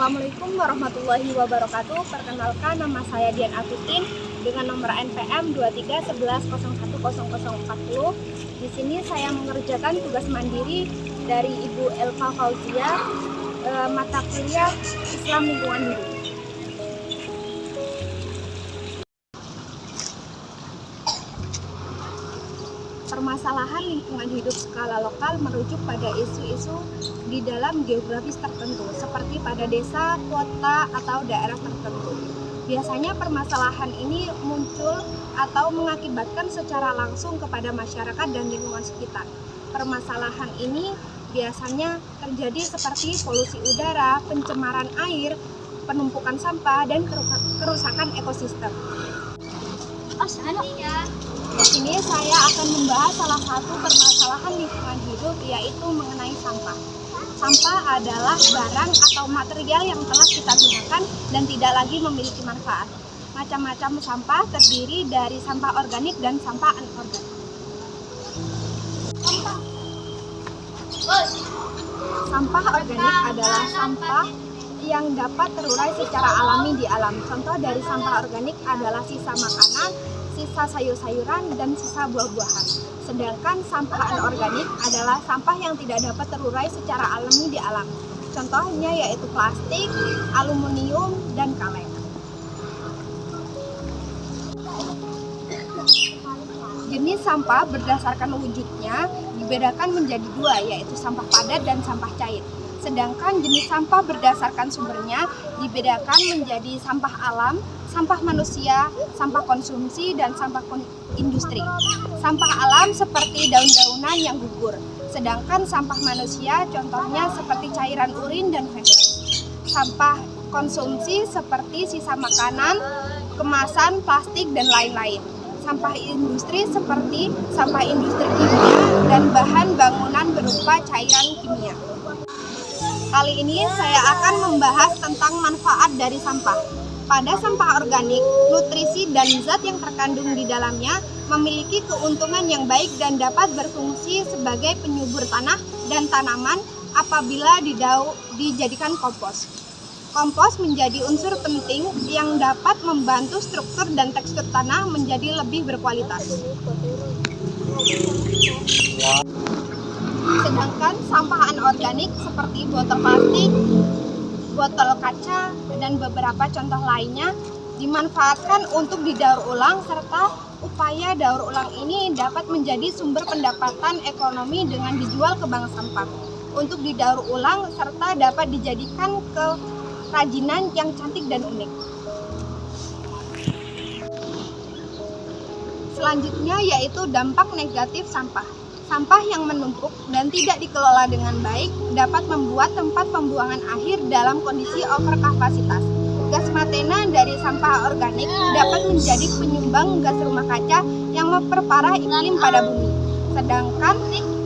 Assalamualaikum warahmatullahi wabarakatuh. Perkenalkan, nama saya Dian Agustin dengan nomor NPM 2311010040. Di sini saya mengerjakan tugas mandiri dari Ibu Elva Fauzia, mata kuliah Islam Lingkungan Hidup. Permasalahan lingkungan hidup skala lokal merujuk pada isu-isu di dalam geografis tertentu, seperti pada desa, kota, atau daerah tertentu. Biasanya permasalahan ini muncul atau mengakibatkan secara langsung kepada masyarakat dan lingkungan sekitar. Permasalahan ini biasanya terjadi seperti polusi udara, pencemaran air, penumpukan sampah, dan kerusakan ekosistem. Di sini saya akan membahas salah satu permasalahan lingkungan hidup, yaitu mengenai sampah. Sampah adalah barang atau material yang telah kita gunakan dan tidak lagi memiliki manfaat. Macam-macam sampah terdiri dari sampah organik dan sampah anorganik. Sampah organik adalah sampah yang dapat terurai secara alami di alam. Contoh dari sampah organik adalah sisa makanan, sisa sayur-sayuran, dan sisa buah-buahan. Sedangkan sampah anorganik adalah sampah yang tidak dapat terurai secara alami di alam. Contohnya yaitu plastik, aluminium, dan kaleng. Jenis sampah berdasarkan wujudnya dibedakan menjadi dua, yaitu sampah padat dan sampah cair. Sedangkan jenis sampah berdasarkan sumbernya dibedakan menjadi sampah alam, sampah manusia, sampah konsumsi, dan sampah industri. Sampah alam seperti daun-daunan yang gugur, sedangkan sampah manusia contohnya seperti cairan urin dan feses. Sampah konsumsi seperti sisa makanan, kemasan, plastik, dan lain-lain. Sampah industri seperti sampah industri kimia dan bahan bangunan berupa cairan kimia. Kali ini saya akan membahas tentang manfaat dari sampah. Pada sampah organik, nutrisi dan zat yang terkandung di dalamnya memiliki keuntungan yang baik dan dapat berfungsi sebagai penyubur tanah dan tanaman apabila dijadikan kompos. Kompos menjadi unsur penting yang dapat membantu struktur dan tekstur tanah menjadi lebih berkualitas. Sedangkan sampah anorganik seperti botol plastik, botol kaca, dan beberapa contoh lainnya dimanfaatkan untuk didaur ulang, serta upaya daur ulang ini dapat menjadi sumber pendapatan ekonomi dengan dijual ke bank sampah untuk didaur ulang, serta dapat dijadikan kerajinan yang cantik dan unik. Selanjutnya yaitu dampak negatif sampah. Sampah yang menumpuk dan tidak dikelola dengan baik dapat membuat tempat pembuangan akhir dalam kondisi overkapasitas. Gas metana dari sampah organik dapat menjadi penyumbang gas rumah kaca yang memperparah iklim pada bumi. Sedangkan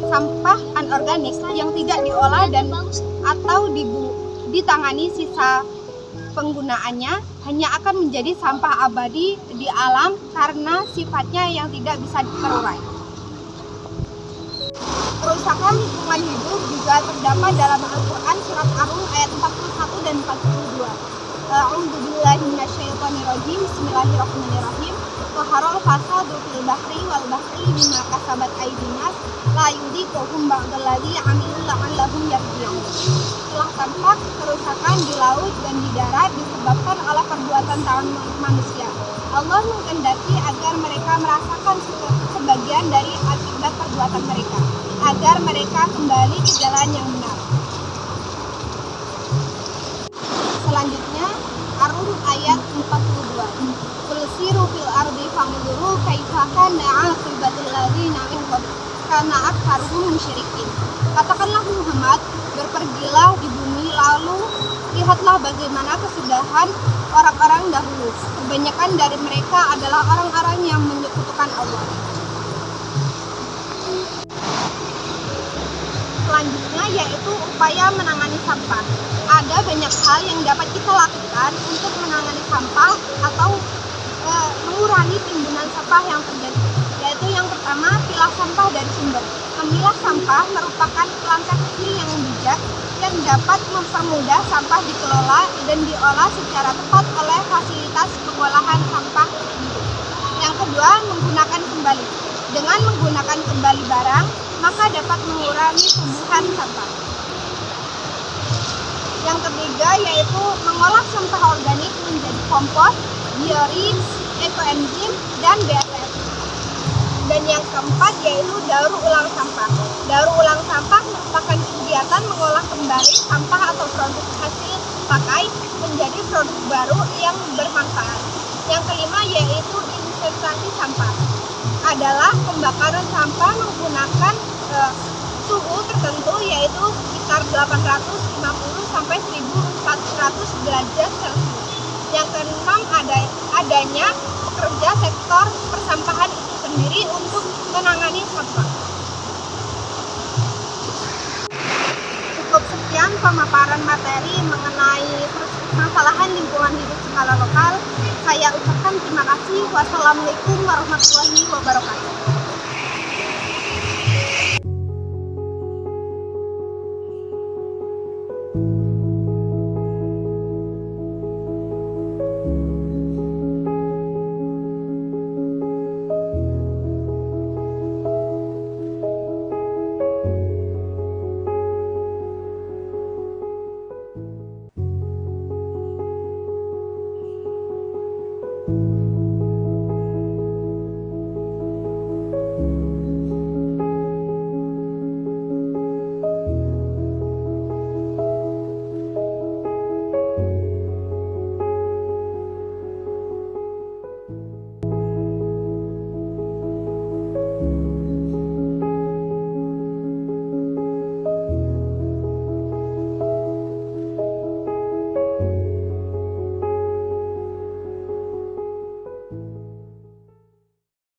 sampah anorganik yang tidak diolah dan atau ditangani sisa penggunaannya hanya akan menjadi sampah abadi di alam karena sifatnya yang tidak bisa terurai. Kerusakan lingkungan hidup juga terdapat dalam Al-Quran surat Ar-Rum ayat 41 dan 42. A'udzubillahi minasyaitonirrajim. Bismillahirrahmanirrahim. Zaharal fasadu fil bahri wal bahri bima kasabat aydin nas la yudhiquhum ba'dallazi 'amilu la'allahum yarji'un. Telah tampak kerusakan di laut dan di darat disebabkan oleh perbuatan tangan manusia. Allah menghendaki agar mereka merasakan sebagian dari akibat perbuatan mereka, agar mereka kembali ke jalan yang benar. Selanjutnya, Ar-Rum ayat 42. Qul siru fil ardi fanzuru kaifa kana 'aqibatul ladzina min qabl kana aktsaruhum musyrikin. Katakanlah Muhammad, berpergilah di bumi lalu lihatlah bagaimana kesudahan orang-orang dahulu. Kebanyakan dari mereka adalah orang-orang yang menyekutukan Allah. Selanjutnya yaitu upaya menangani sampah. Ada banyak hal yang dapat kita lakukan untuk menangani sampah atau mengurangi timbunan sampah yang terjadi. Yaitu yang pertama, pilah sampah dari sumber. Memilah sampah merupakan langkah kecil yang bijak bijak yang dapat mempermudah sampah dikelola dan diolah secara tepat oleh fasilitas pengolahan sampah induk. Yang kedua, menggunakan kembali. Dengan menggunakan kembali barang, maka dapat mengurangi tumbuhan sampah. Yang ketiga yaitu mengolah sampah organik menjadi kompos, biorins, ekoenzim, dan BSF. Dan yang keempat yaitu daur ulang sampah. Daur ulang sampah merupakan kegiatan mengolah kembali sampah atau produk hasil pakai menjadi produk baru yang bermanfaat. Yang kelima yaitu incinerasi sampah. Adalah pembakaran sampah menggunakan suhu tertentu yaitu sekitar 850 sampai 1400 derajat Celcius. Yang keenam adanya pekerja sektor persampahan itu sendiri untuk menangani sampah. Cukup sekian pemaparan materi mengenai permasalahan lingkungan hidup skala lokal. Saya ucapkan terima kasih. Wassalamualaikum warahmatullahi wabarakatuh.